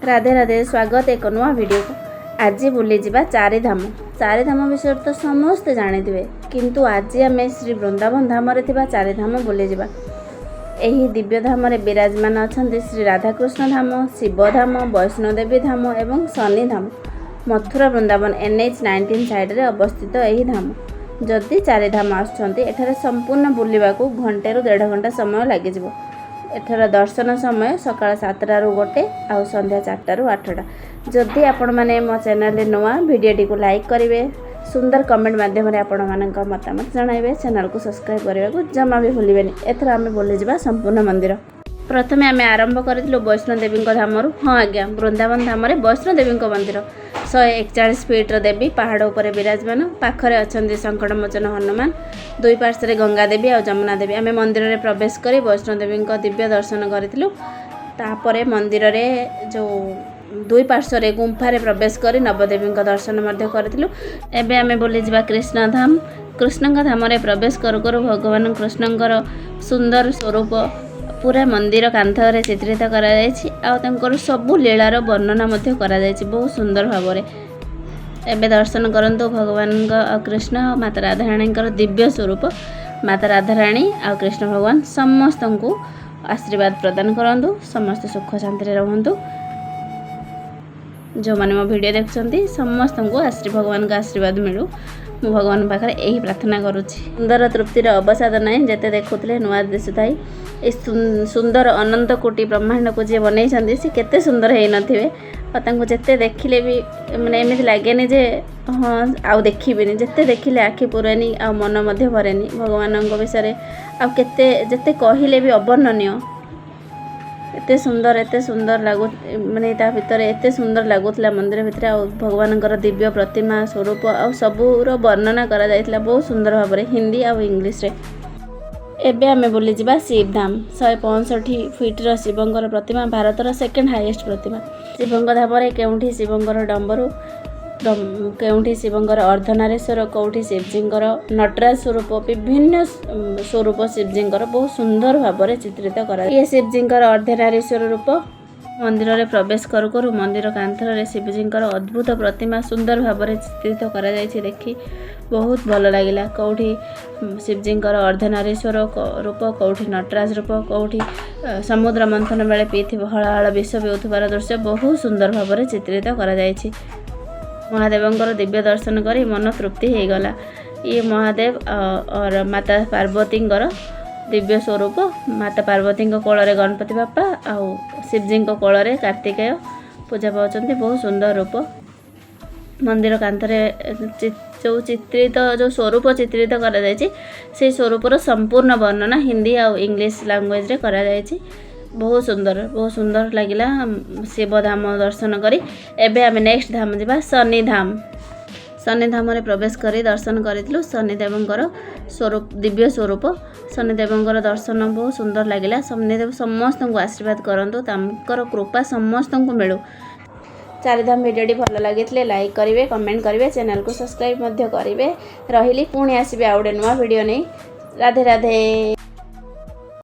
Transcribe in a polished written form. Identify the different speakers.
Speaker 1: राधे राधे स्वागत एक नुआ वीडियो को। आज बुली जावा चारिधाम विषय तो समस्ते जानी किंतु आज आम श्री वृंदावन धाम चारिधाम बुली जावा। यही दिव्य धाम विराजमान अच्छा श्री राधाकृष्ण धाम, शिव धाम, वैष्णोदेवी धाम एवं शनि धाम। मथुरा वृंदावन NH 19 साइड में अवस्थित यही धाम। जदि चारिधाम आठे संपूर्ण बुलवा को घंटे रु 1.5 घंटा समय लगे। एठार दर्शन समय सकाळ 7टा रु 1 आउ संध्या 4टा रु 8टा। जदि आपण माने मो चैनल रे नवा वीडियो को लाइक करेंगे, सुंदर कमेंट माध्यम आपण मानक मतामत जणाइबे, चैनल को सब्सक्राइब करने को जमा भी भूलिबेनी। एथर आमे बोली जिबा संपूर्ण मंदिर। प्रथमे आमे आरंभ करथिलु वैष्णोदेवी धामरु। हाँ आज्ञा, वृंदावन धाम रे वैष्णोदेवी मंदिर 141 फीट देवी पहाड़ उपर विराजमान। पाखरे अछंती संकटमोचन हनुमान, दुई पार्श्वे गंगा देवी और जमुना देवी। आमे मंदिर रे प्रवेश करी वैष्णोदेवी दिव्य दर्शन करथिलु। तापरे मंदिर रे जो दुई पार्श्वे गुंफारे प्रवेश करी नवदेवी दर्शन मध्य करथिलु। एबे आमे बोली जिबा कृष्ण धाम। कृष्ण धाम रे प्रवेश करू करू भगवान कृष्णंकर सुंदर स्वरूप पूरा मंदिर कांथरे चित्रित करा जायछि आ तंकर सबु लीलार वर्णना मध्य करा जायछि बहुत सुंदर भाव में। एबे दर्शन करंतु भगवान कृष्ण माता राधाराणी दिव्य स्वरूप। माता राधाराणी आ कृष्ण भगवान समस्त को आशीर्वाद प्रदान करंतु, समस्त सुख शांति रे रहंतु। जो माने मो वीडियो देखछंती समस्त को भगवान का आशीर्वाद मिलू। मु भगवान पाखरे यही प्रार्थना करुछि। सुंदर तृप्तिर अवसाद नहीं जते देखुतले नुआ दिसुथाई। ए सुंदर अनंत कोटि ब्रह्मांड को जे बनै छथि से केते सुंदर हे नथिबे आ तांको जते देखिले भी माने एमिति लागेनी जे हाँ आउ देखिबिनी। जते देखिले आखि पुरेनी आ मन मध्ये भरेनी भगवानक विषय आ केते जते कहिले भी अवर्णनीय। एते सुंदर लागु माने ता भितर एते सुंदर लागुतला मंदिर भितर आ भगवानकर दिव्य प्रतिमा स्वरूप आ सबूर वर्णना करा जायतला बहुत सुंदर भाव में हिंदी आ इंग्लिश रे। एबे आमे बोली जिबा शिव धाम। 165 फीटर शिवंकर प्रतिमा भारतर सेकेंड हाईएस्ट प्रतिमा। शिवंक धाम रे केउठी शिवंकर डंबरू, केउठी शिवंकर अर्धनारीश्वर, कौठी शिवजींकर नटराज स्वरूप, विभिन्न स्वरूप शिवजींकर बहुत सुंदर भाव में चित्रित करा। ये शिवजींकर अर्धनारीश्वर रूप। मंदिर रे प्रवेश करू करू मंदिर कांथर रे शिवजींकर अद्भुत प्रतिमा सुंदर भाव में चित्रित करा जायछि। देखि बहुत भल लागिला। कौठी शिवजींकर अर्धनारीश्वर रूप, कौठी नटराज रूप, कौठी समुद्र मंथन बेले पीथि हळ हळ विष पिउथबार दृश्य बहुत सुंदर भाव में चित्रित करा जायछि। महादेवंकर दिव्य दर्शन करी मन तृप्ति हो गला। ये महादेव और माता पार्वतींकर दिव्य स्वरूप। माता पार्वती कोल गणपति बापा आउ शिवजी कोल कार्तिकेय पूजा पाचंती बहुत सुंदर रूप। मंदिर कांथरे जो चित्रित जो स्वरूप चित्रित करा जायछि से स्वरूपर संपूर्ण वर्णना हिंदी और इंग्लिश लैंग्वेज रे करा जायछि। बहुत सुंदर लगिला शिव धाम दर्शन करी। एबे आमे नेक्स्ट धाम जिबा शनि धाम। शनि धाम रे प्रवेश करी दर्शन करितलु शनिदेवंकर स्वरूप दिव्य स्वरूप। शनिदेवंकर दर्शन बहुत सुंदर लगिला। शनिदेव समस्त को आशीर्वाद करंतु, तांकर कृपा समस्त को मिलू। चारिधाम वीडियो भल लगे लाइक करेंगे, कमेंट करेंगे, चैनल को सब्सक्राइब करेंगे। रही पुणी आसबे आउटे नुआ वीडियो नहीं। राधे राधे।